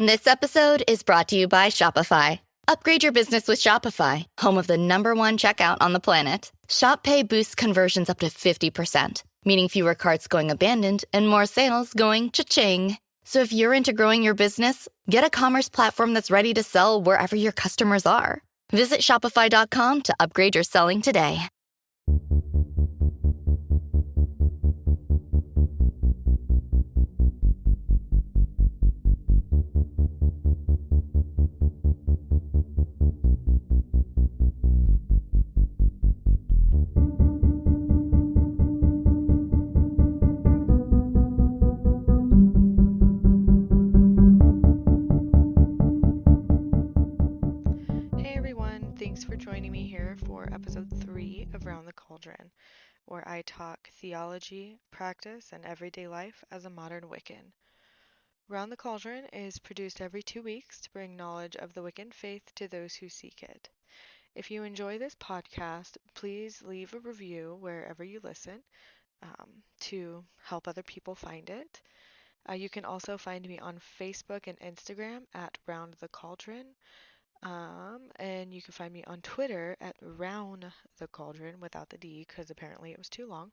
This episode is brought to you by Shopify. Upgrade your business with Shopify, home of the #1 checkout on the planet. Shop Pay boosts conversions up to 50%, meaning fewer carts going abandoned and more sales going cha-ching. So if you're into growing your business, get a commerce platform that's ready to sell wherever your customers are. Visit shopify.com to upgrade your selling today. Hey everyone, thanks for joining me here for episode 3 of Round the Cauldron, where I talk theology, practice, and everyday life as a modern Wiccan. Round the Cauldron is produced every 2 weeks to bring knowledge of the Wiccan faith to those who seek it. If you enjoy this podcast, please leave a review wherever you listen to help other people find it. You can also find me on Facebook and Instagram at Round the Cauldron. And you can find me on Twitter at Round the Cauldron without the D because apparently it was too long.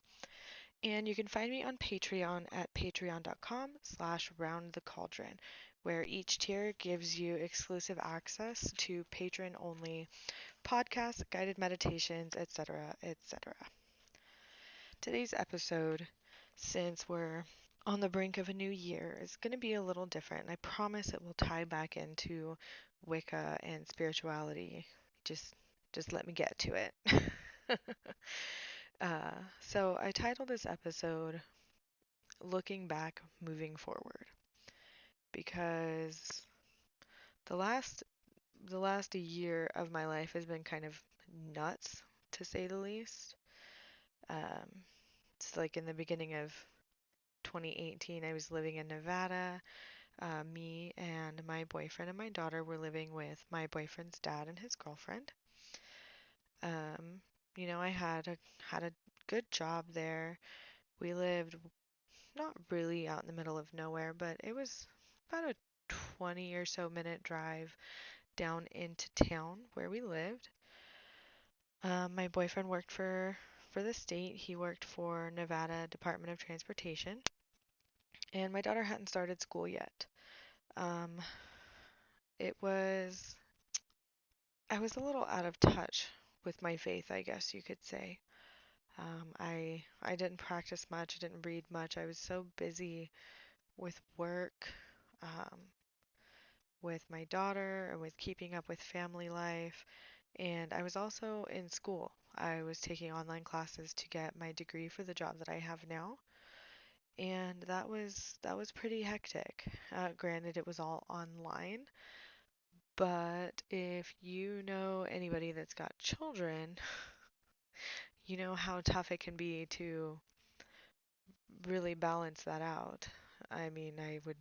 And you can find me on Patreon at patreon.com/Round the Cauldron, where each tier gives you exclusive access to patron-only podcasts, guided meditations, etc., etc. Today's episode, since we're on the brink of a new year, is going to be a little different. I promise it will tie back into Wicca and spirituality. Just let me get to it. So I titled this episode "Looking Back, Moving Forward" because the last the last year of my life has been kind of nuts, to say the least. Um, it's like in the beginning of 2018, I was living in Nevada. Me and my boyfriend and my daughter were living with my boyfriend's dad and his girlfriend. Um, I had a good job there. We lived not really out in the middle of nowhere, but it was about a 20 or so minute drive down into town where we lived. My boyfriend worked for the state. He worked for Nevada Department of Transportation, and my daughter hadn't started school yet. Um, it was I was a little out of touch with my faith, I guess you could say. I didn't practice much. I didn't read much. I was so busy with work, um, with my daughter, and with keeping up with family life. And I was also in school. I was taking online classes to get my degree for the job that I have now. And that was pretty hectic. Granted, it was all online, but if you know anybody that's got children, you know how tough it can be to really balance that out. I mean, I would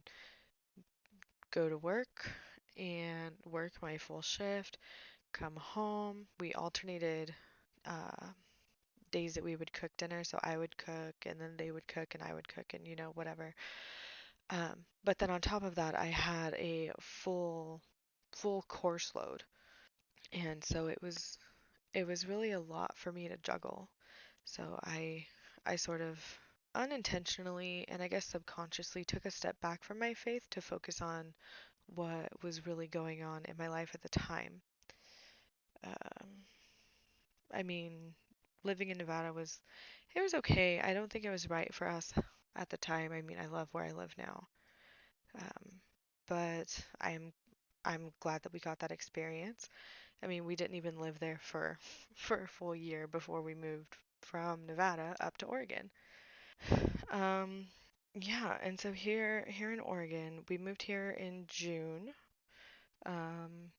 go to work and work my full shift, come home. We alternated uh, days that we would cook dinner, so I would cook and then they would cook and I would cook and whatever. But then on top of that, I had a full course load, and so it was really a lot for me to juggle. So I sort of unintentionally and I guess subconsciously took a step back from my faith to focus on what was really going on in my life at the time. Um, I mean, living in Nevada was okay. I don't think it was right for us at the time. I mean, I love where I live now. Um, but I'm glad that we got that experience. I mean, we didn't even live there for for a full year before we moved from Nevada up to Oregon. Um, yeah, and so here in Oregon, we moved here in June. Um,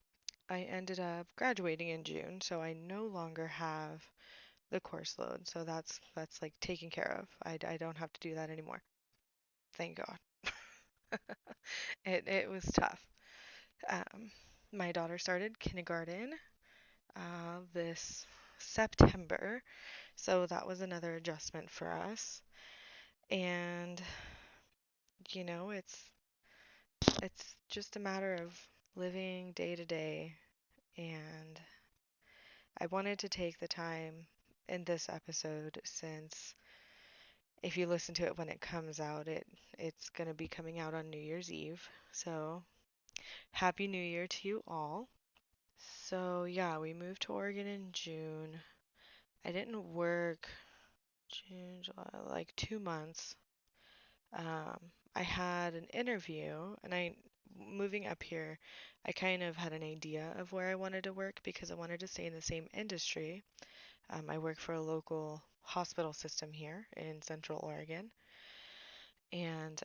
I ended up graduating in June, so I no longer have the course load. So that's like taken care of. I don't have to do that anymore. Thank God. It was tough. Um, my daughter started kindergarten this September, so that was another adjustment for us. And it's it's just a matter of living day to day, and I wanted to take the time in this episode, since if you listen to it when it comes out, it's going to be coming out on New Year's Eve. So, Happy New Year to you all. So, yeah, we moved to Oregon in June. I didn't work June, July, like 2 months. Um, I had an interview, and moving up here, I kind of had an idea of where I wanted to work because I wanted to stay in the same industry. I work for a local hospital system here in Central Oregon, and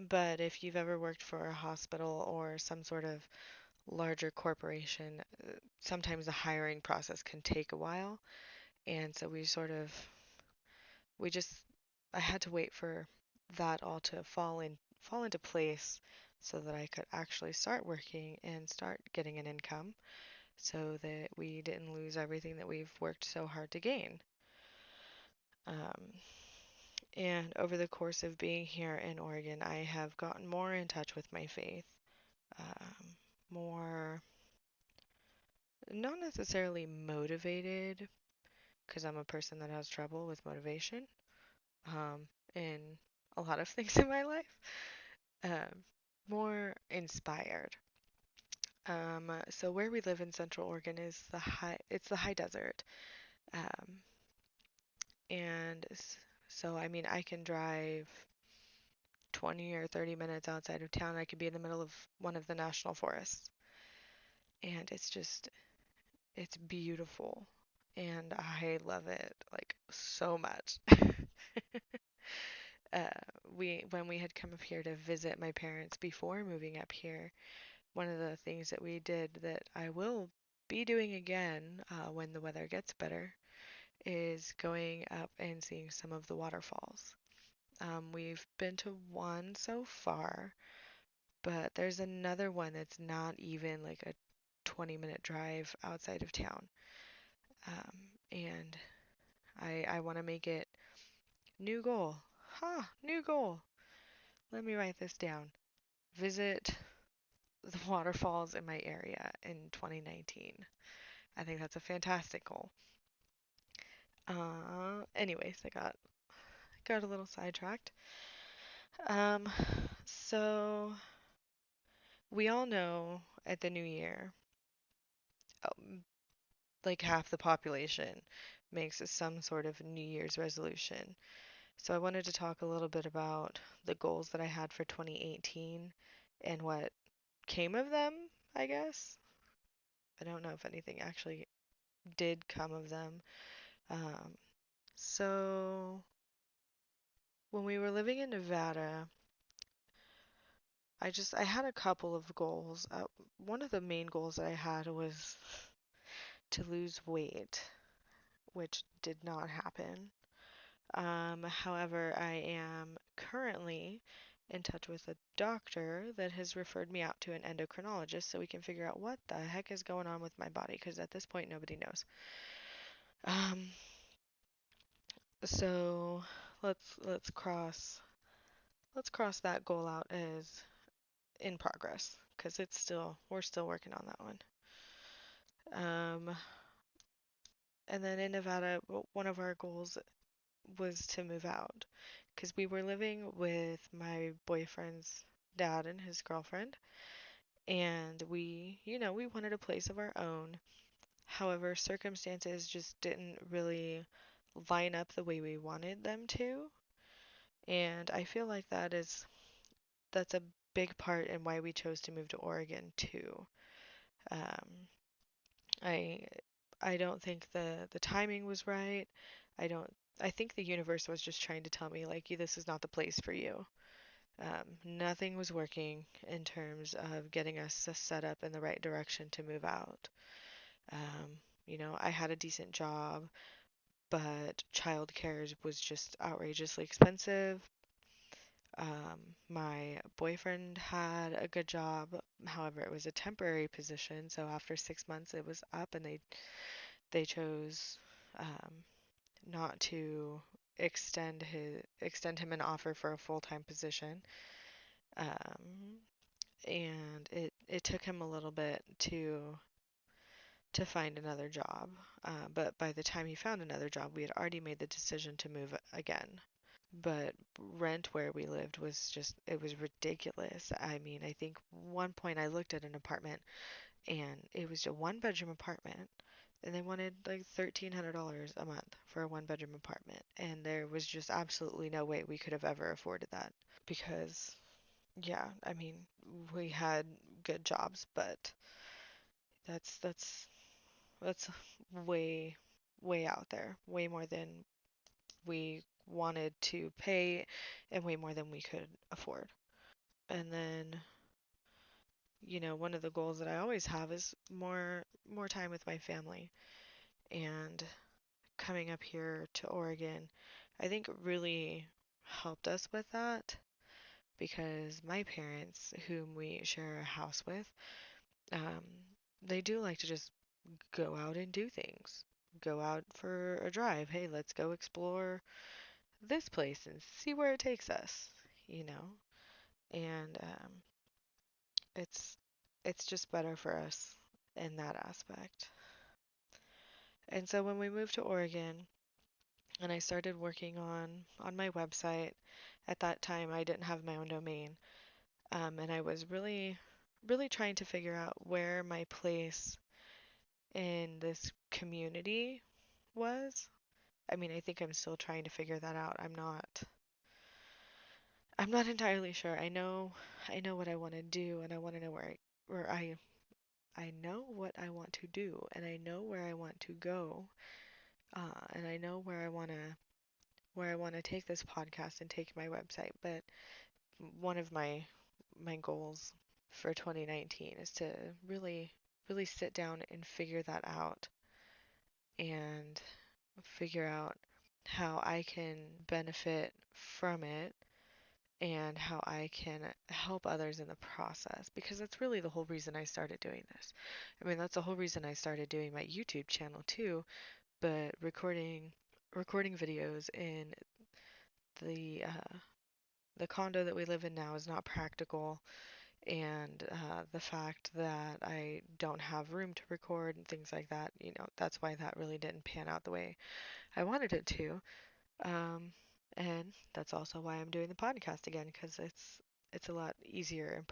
but if you've ever worked for a hospital or some sort of larger corporation, sometimes the hiring process can take a while, and so we just I had to wait for that all to fall into place so that I could actually start working and start getting an income so that we didn't lose everything that we've worked so hard to gain. Um, and over the course of being here in Oregon, I have gotten more in touch with my faith, more not necessarily motivated, because I'm a person that has trouble with motivation in a lot of things in my life. um, More inspired. So where we live in Central Oregon is it's the high desert. Um, and so, I mean, I can drive 20 or 30 minutes outside of town. I could be in the middle of one of the national forests. And it's beautiful. And I love it like so much. uh, when we had come up here to visit my parents before moving up here, one of the things that we did that I will be doing again when the weather gets better is going up and seeing some of the waterfalls. We've been to one so far, but there's another one that's not even like a 20-minute drive outside of town. And I want to make it new goal. New goal. Let me write this down. Visit the waterfalls in my area in 2019. I think that's a fantastic goal. Anyways, I got a little sidetracked. Um, so we all know at the new year, um, like half the population makes some sort of New Year's resolution. So I wanted to talk a little bit about the goals that I had for 2018 and what came of them, I guess. I don't know if anything actually did come of them. Um, so when we were living in Nevada, I had a couple of goals. One of the main goals that I had was to lose weight, which did not happen. However, I am currently in touch with a doctor that has referred me out to an endocrinologist so we can figure out what the heck is going on with my body, because at this point nobody knows. Um, so let's cross that goal out as in progress, because we're still working on that one. And then in Nevada, one of our goals was to move out, because we were living with my boyfriend's dad and his girlfriend, and we wanted a place of our own. However, circumstances just didn't really line up the way we wanted them to, and I feel like that's a big part in why we chose to move to Oregon too. Um, I I don't think the timing was right. I don't I think the universe was just trying to tell me like this is not the place for you. Nothing was working in terms of getting us set up in the right direction to move out. I had a decent job, but childcare was just outrageously expensive. My boyfriend had a good job, however, it was a temporary position, so after 6 months it was up, and they chose um, not to extend him an offer for a full-time position. Um, and it took him a little bit to find another job. But by the time he found another job, we had already made the decision to move again. But rent where we lived was just, it was ridiculous. I mean, I think one point I looked at an apartment and it was a one bedroom apartment and they wanted like $1,300 a month for a one bedroom apartment. And there was just absolutely no way we could have ever afforded that because, yeah, I mean, we had good jobs, but that's that's way way out there, way more than we wanted to pay and way more than we could afford. And then, one of the goals that I always have is more time with my family. And coming up here to Oregon, I think really helped us with that because my parents, whom we share a house with, um, they do like to just go out and do things. Go out for a drive. Hey, let's go explore this place and see where it takes us, you know? And it's it's just better for us in that aspect. And so when we moved to Oregon and I started working on my website, at that time I didn't have my own domain, and I was really trying to figure out where my place in this community was. I mean, I think I'm still trying to figure that out. I'm not entirely sure. I know what I want to do and I want to know where I know what I want to do and I know where I want to go. And I know where I want to take this podcast and take my website, but one of my goals for 2019 is to really sit down and figure that out and figure out how I can benefit from it and how I can help others in the process because that's really the whole reason I started doing this. I mean, that's the whole reason I started doing my YouTube channel too, but recording videos in the uh, the condo that we live in now is not practical, and the fact that I don't have room to record and things like that, that's why that really didn't pan out the way I wanted it to. Um, and that's also why I'm doing the podcast again, because it's a lot easier and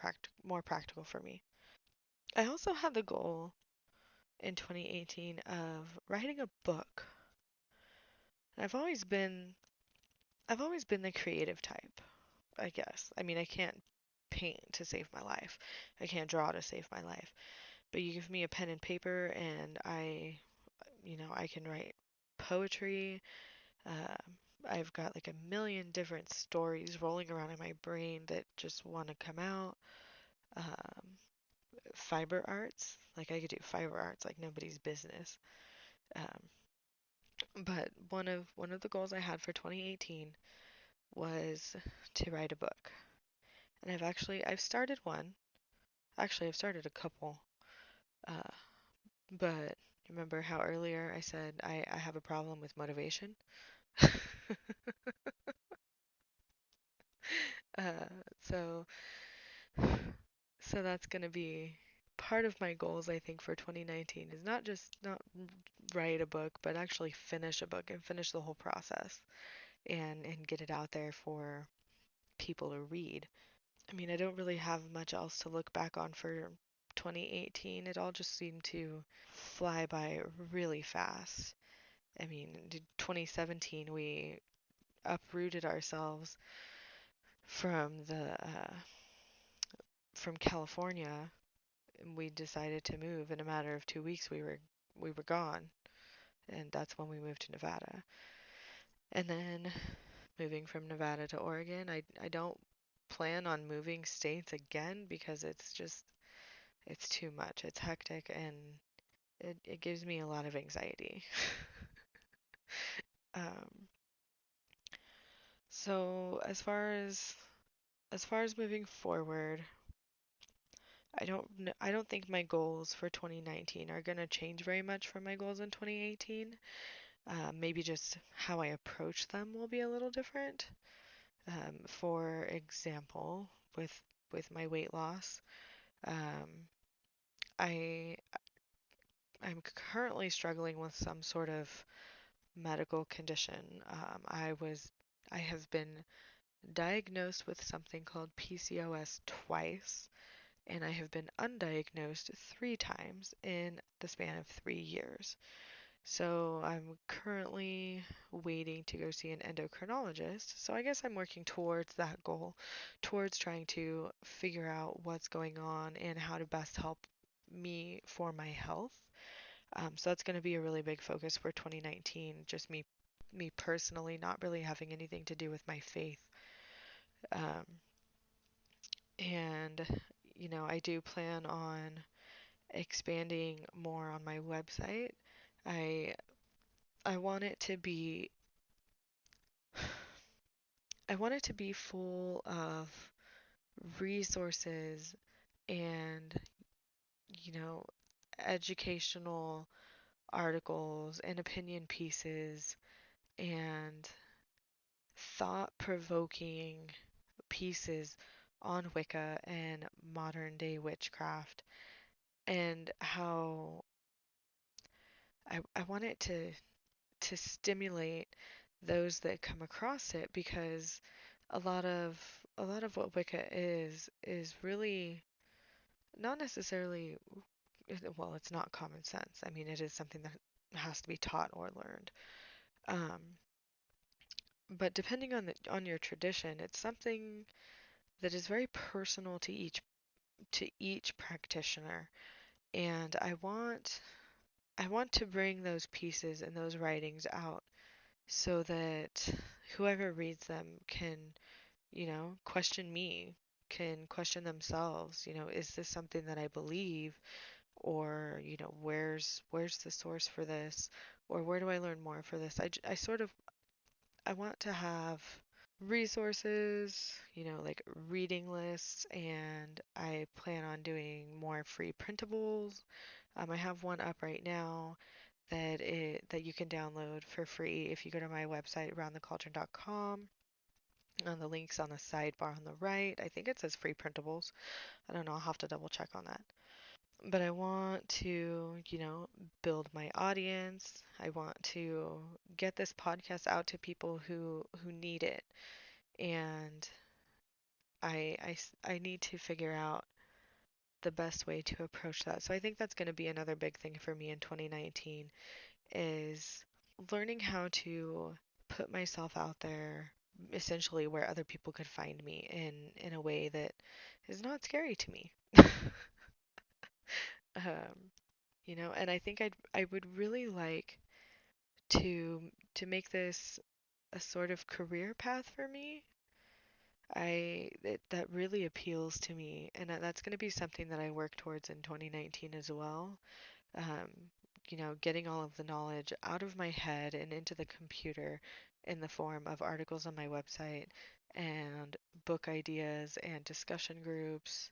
more practical for me. I also had the goal in 2018 of writing a book. I've always been I've always been the creative type, I guess. I mean, I can't paint to save my life. I can't draw to save my life. But you give me a pen and paper and I can write poetry. I've got like a million different stories rolling around in my brain that just want to come out. Um, Fiber arts, like I could do fiber arts like nobody's business. Um, but one of the goals I had for 2018 was to write a book. And I've started one. Actually, I've started a couple. Uh, but remember how earlier I said I have a problem with motivation? Uh, so so that's going to be part of my goals, I think, for 2019 is not write a book, but actually finish a book and finish the whole process and get it out there for people to read. I mean, I don't really have much else to look back on for 2018. It all just seemed to fly by really fast. I mean, in 2017 we uprooted ourselves from the from California, and we decided to move. In a matter of 2 weeks, we were gone, and that's when we moved to Nevada. And then moving from Nevada to Oregon, I don't plan on moving states again because it's too much. It's hectic and it gives me a lot of anxiety. Um, so as far as moving forward, I don't think my goals for 2019 are gonna change very much from my goals in 2018. Maybe just how I approach them will be a little different. For example, with with my weight loss. Um, I I'm currently struggling with some sort of medical condition. I have been diagnosed with something called PCOS twice, and I have been undiagnosed 3 times in the span of 3 years. So I'm currently waiting to go see an endocrinologist. So I guess I'm working towards that goal, towards trying to figure out what's going on and how to best help me for my health. So that's going to be a really big focus for 2019, just me personally, not really having anything to do with my faith. Um, and I do plan on expanding more on my website. I I want it to be I want it to be full of resources and, you know, educational articles and opinion pieces and thought-provoking pieces on Wicca and modern day witchcraft, and how I want it to stimulate those that come across it, because a lot of what Wicca is really not necessarily, well, it's not common sense. I mean, it is something that has to be taught or learned. Um, but depending on your tradition, it's something that is very personal to each practitioner. And I want to bring those pieces and those writings out so that whoever reads them can, question me, can question themselves. Is this something that I believe? Or, where's the source for this? Or where do I learn more for this? I sort of, I want to have resources, like reading lists, and I plan on doing more free printables. I have one up right now that you can download for free if you go to my website, roundthecauldron.com. And the link's on the sidebar on the right. I think it says free printables. I don't know. I'll have to double check on that. But I want to, build my audience. I want to get this podcast out to people who need it. And I need to figure out the best way to approach that. So I think that's going to be another big thing for me in 2019, is learning how to put myself out there, essentially where other people could find me in a way that is not scary to me. um, and I think I would really like to to make this a sort of career path for me. That really appeals to me, and that's going to be something that I work towards in 2019 as well. Um, getting all of the knowledge out of my head and into the computer in the form of articles on my website and book ideas and discussion groups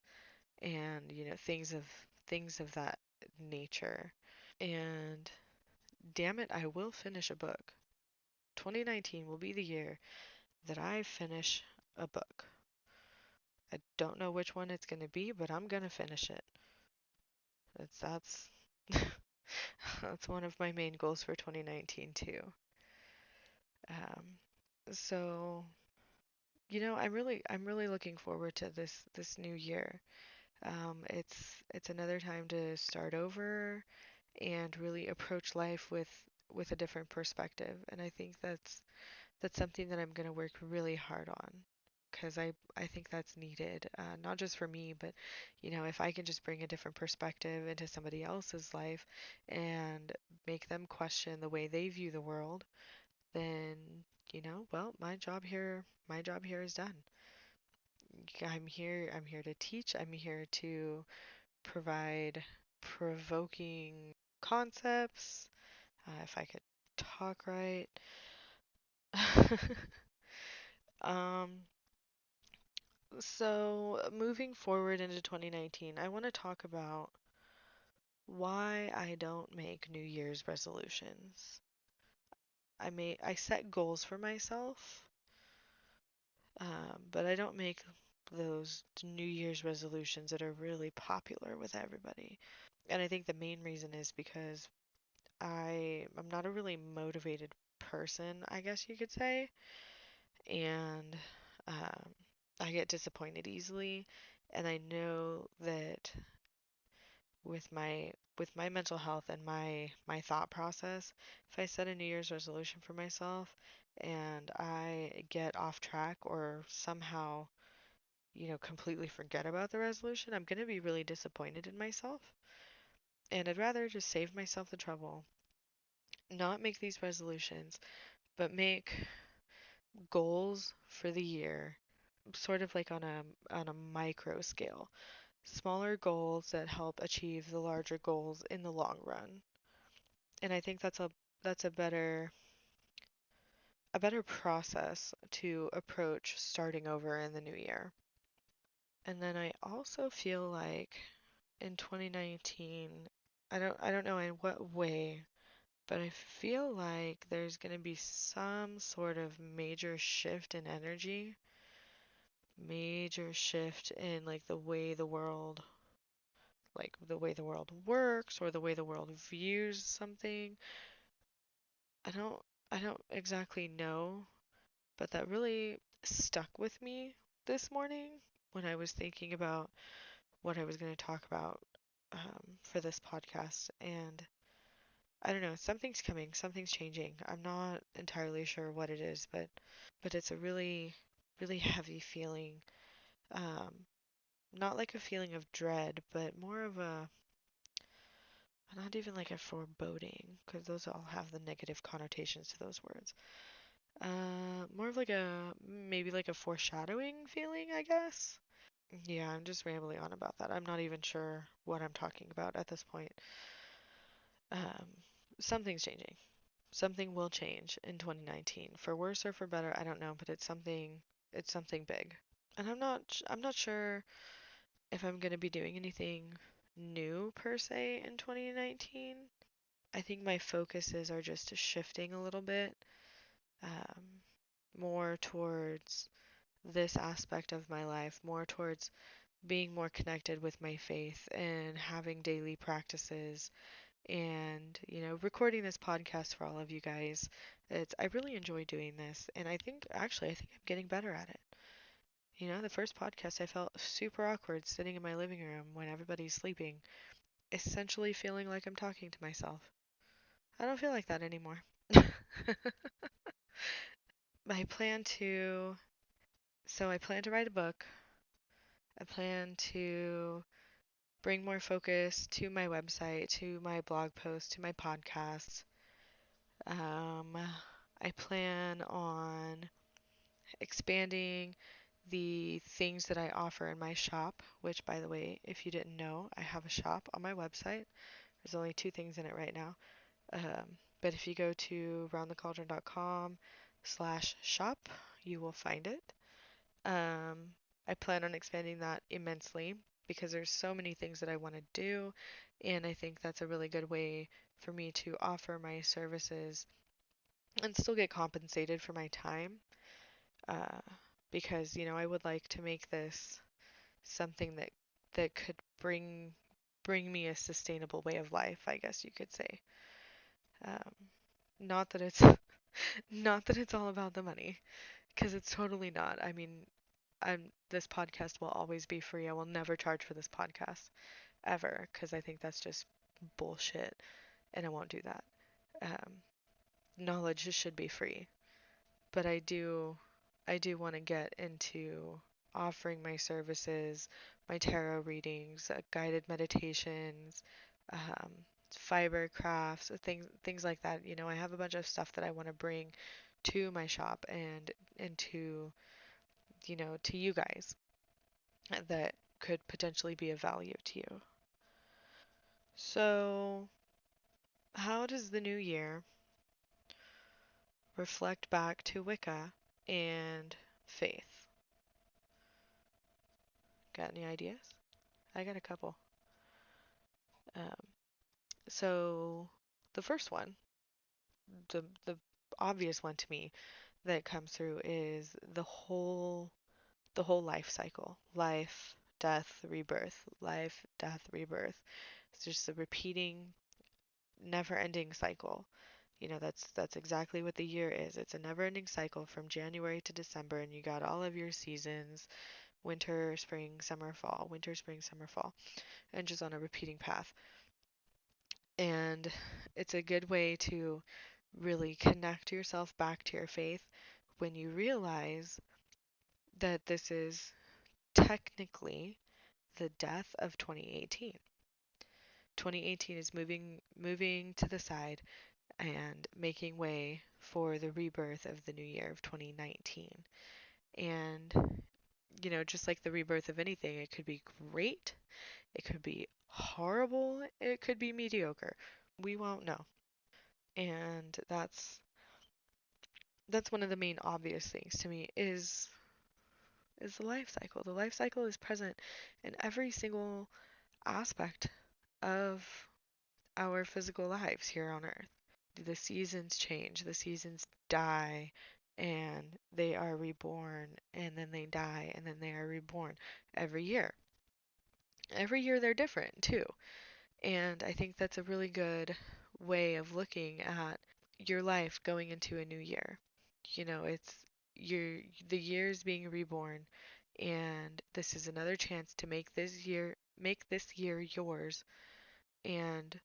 and things of that nature. And damn it, I will finish a book. 2019 will be the year that I finish a book. I don't know which one it's going to be, but I'm going to finish it. That's that's one of my main goals for 2019 too. Um, so, I'm really looking forward to this new year. It's another time to start over and really approach life with a different perspective, and I think that's something that I'm going to work really hard on, because I think that's needed, not just for me, but if I can just bring a different perspective into somebody else's life and make them question the way they view the world, then well, my job here is done. I'm here to teach. I'm here to provide provoking concepts, if I could talk right. um So, moving forward into 2019, I want to talk about why I don't make New Year's resolutions. I set goals for myself, but I don't make those New Year's resolutions that are really popular with everybody. And I think the main reason is because I'm not a really motivated person, I guess you could say, and um, I get disappointed easily, and I know that with my mental health and my thought process, if I set a New Year's resolution for myself and I get off track or somehow, completely forget about the resolution, I'm going to be really disappointed in myself. And I'd rather just save myself the trouble, not make these resolutions, but make goals for the year, sort of like on a micro scale. Smaller goals that help achieve the larger goals in the long run. And I think that's a better process to approach starting over in the new year. And then I also feel like in 2019, I don't know in what way, but I feel like there's going to be some sort of major shift in like the way the world works or the way the world views something. I don't I don't exactly know, but that really stuck with me this morning when I was thinking about what I was going to talk about for this podcast. And I don't know, something's coming, something's changing. I'm not entirely sure what it is, but it's a really, really heavy feeling. Um, Not like a feeling of dread, but more of not even like a foreboding, because those all have the negative connotations to those words. More of like maybe like a foreshadowing feeling, I guess. Yeah, I'm just rambling on about that. I'm not even sure what I'm talking about at this point. Um, Something's changing. Something will change in 2019, for worse or for better, I don't know, but it's something big. And I'm not sure if I'm going to be doing anything new per se in 2019. I think my focuses are just shifting a little bit, um, more towards this aspect of my life, more towards being more connected with my faith and having daily practices and, recording this podcast for all of you guys. I really enjoy doing this, and I think I'm getting better at it. The first podcast I felt super awkward sitting in my living room when everybody's sleeping, essentially feeling like I'm talking to myself. I don't feel like that anymore. I plan to, so I plan to write a book. I plan to bring more focus to my website, to my blog posts, to my podcasts. Um, I plan on expanding the things that I offer in my shop, which, by the way, if you didn't know, I have a shop on my website. There's only two things in it right now. But if you go to roundthecauldron.com/shop, you will find it. I plan on expanding that immensely because there's so many things that I want to do, and I think that's a really good way for me to offer my services and still get compensated for my time. Uh, because I would like to make this something that could bring me a sustainable way of life, I guess you could say. Um, not that it's not that it's all about the money, because it's totally not. I mean, this podcast will always be free. I will never charge for this podcast ever, because I think that's just bullshit, and I won't do that. Um, Knowledge should be free, but I do want to get into offering my services, my tarot readings, guided meditations, um, fiber crafts, things like that. I have a bunch of stuff that I want to bring to my shop and to you guys that could potentially be of value to you. So, how does the new year reflect back to Wicca and faith? Got any ideas? I got a couple. Um, so the first one, the obvious one to me that comes through is the whole the whole life cycle. Life, death, rebirth, life, death, rebirth. It's just a repeating, never-ending cycle. That's exactly what the year is. It's a never-ending cycle from January to December, and you got all of your seasons, winter, spring, summer, fall, winter, spring, summer, fall, and just on a repeating path. And it's a good way to really connect yourself back to your faith when you realize that this is technically the death of 2018. 2018 is moving to the side and making way for the rebirth of the new year of 2019. And just like the rebirth of anything, it could be great, it could be horrible, it could be mediocre. We won't know. And that's one of the main obvious things to me is the life cycle. The life cycle is present in every single aspect of our physical lives here on Earth. The seasons change, the seasons die, and they are reborn, and then they die, and then they are reborn every year. Every year they're different too. And I think that's a really good way of looking at your life going into a new year. It's the year's being reborn, and this is another chance to make this year yours and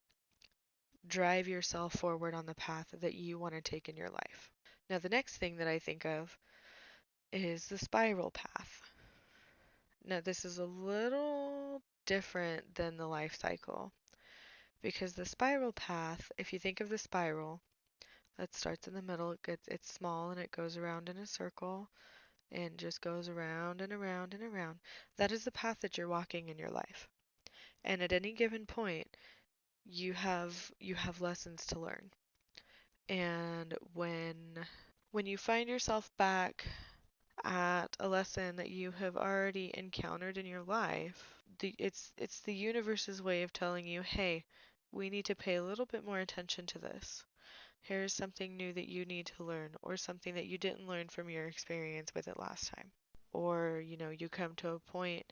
drive yourself forward on the path that you want to take in your life. Now, the next thing that I think of is the spiral path. Now, this is a little different than the life cycle because the spiral path, if you think of the spiral, that starts in the middle, it's small and it goes around in a circle and just goes around and around and around. That is the path that you're walking in your life. And at any given point, you have lessons to learn. And when you find yourself back at a lesson that you have already encountered in your life, it's the universe's way of telling you, hey, we need to pay a little bit more attention to this. Here's something new that you need to learn, or something that you didn't learn from your experience with it last time. Or, you come to a point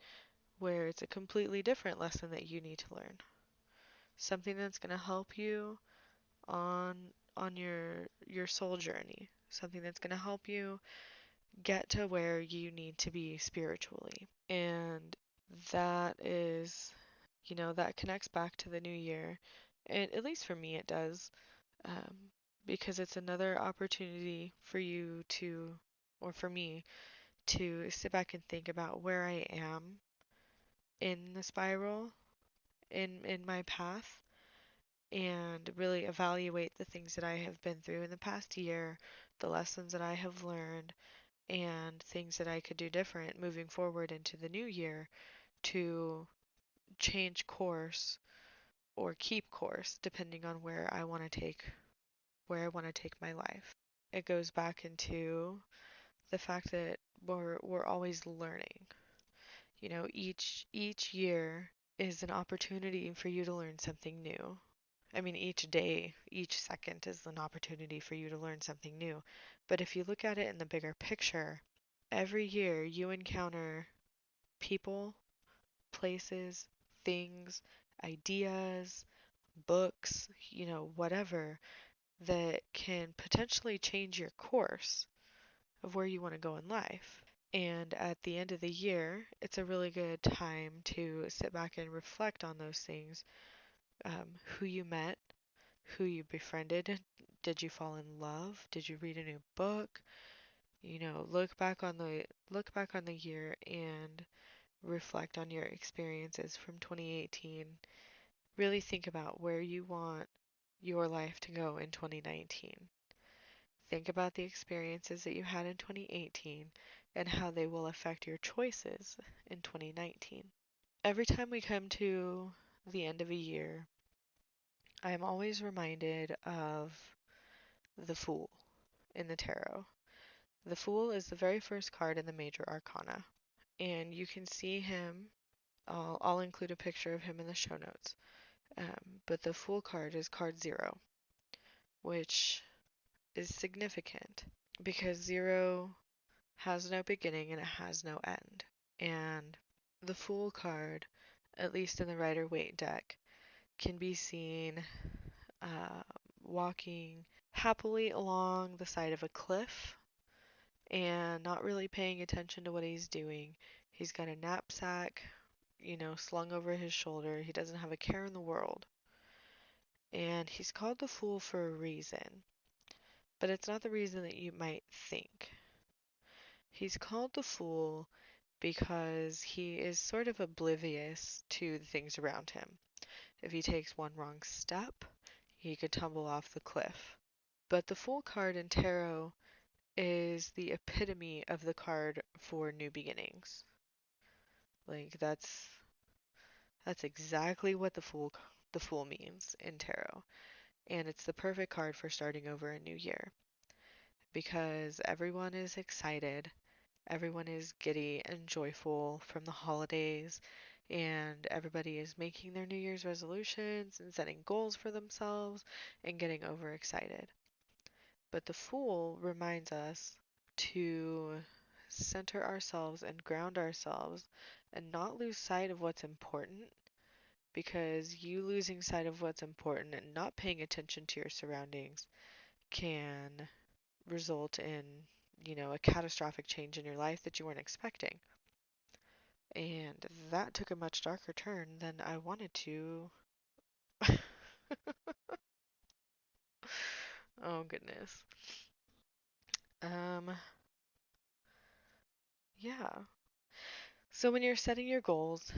where it's a completely different lesson that you need to learn. Something that's going to help you on your soul journey. Something that's going to help you get to where you need to be spiritually. And that is, that connects back to the new year. And at least for me, it does. Um, because it's another opportunity for you to, or for me, to sit back and think about where I am in the spiral, in my path, and really evaluate the things that I have been through in the past year, the lessons that I have learned, and things that I could do different moving forward into the new year to change course or keep course depending on where I want to take my life. It goes back into the fact that we're always learning. Each year is an opportunity for you to learn something new. I mean, each day, each second is an opportunity for you to learn something new. But if you look at it in the bigger picture, every year you encounter people, places, things, ideas, books, whatever that can potentially change your course of where you want to go in life. And at the end of the year, it's a really good time to sit back and reflect on those things. Who you met, who you befriended, did you fall in love? Did you read a new book? Look back on the year and reflect on your experiences from 2018. Really think about where you want your life to go in 2019. Think about the experiences that you had in 2018 and how they will affect your choices in 2019. Every time we come to the end of a year, I am always reminded of the Fool in the tarot. The Fool is the very first card in the major arcana, and you can see him. I'll include a picture of him in the show notes. But the Fool card is card 0, which is significant because 0 has no beginning and it has no end. And the Fool card, at least in the Rider-Waite deck, can be seen uh, walking happily along the side of a cliff and not really paying attention to what he's doing. He's got a knapsack, slung over his shoulder. He doesn't have a care in the world. And he's called the Fool for a reason, but it's not the reason that you might think. He's called the Fool because he is sort of oblivious to the things around him. If he takes one wrong step, he could tumble off the cliff. But the Fool card in tarot is the epitome of the card for new beginnings. Like that's exactly what the Fool means in tarot. And it's the perfect card for starting over a new year because everyone is excited. Everyone is giddy and joyful from the holidays, and everybody is making their New Year's resolutions and setting goals for themselves and getting overexcited. But the Fool reminds us to center ourselves and ground ourselves and not lose sight of what's important, because you losing sight of what's important and not paying attention to your surroundings can result in, a catastrophic change in your life that you weren't expecting. And that took a much darker turn than I wanted to. Oh, goodness. Um, yeah. So when you're setting your goals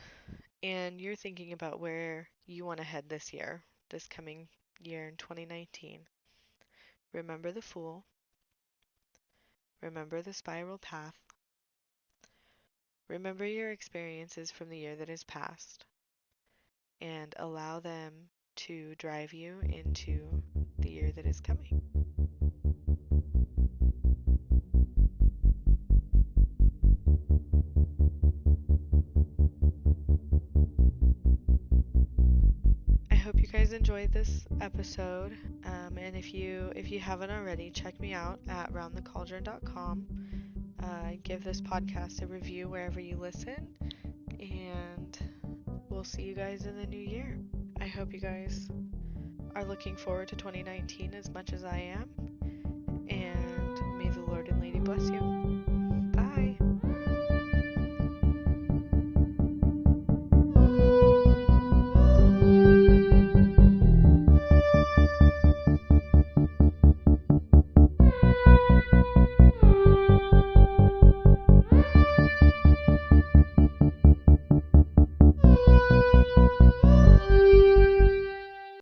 and you're thinking about where you want to head this year, this coming year in 2019, remember the Fool, remember the spiral path, remember your experiences from the year that has passed, and allow them to drive you into the year that is coming. I hope you guys enjoyed this episode, and if you haven't already, check me out at roundthecauldron.com. Give this podcast a review wherever you listen, and we'll see you guys in the new year. I hope you guys are looking forward to 2019 as much as I am, and may the Lord and Lady bless you.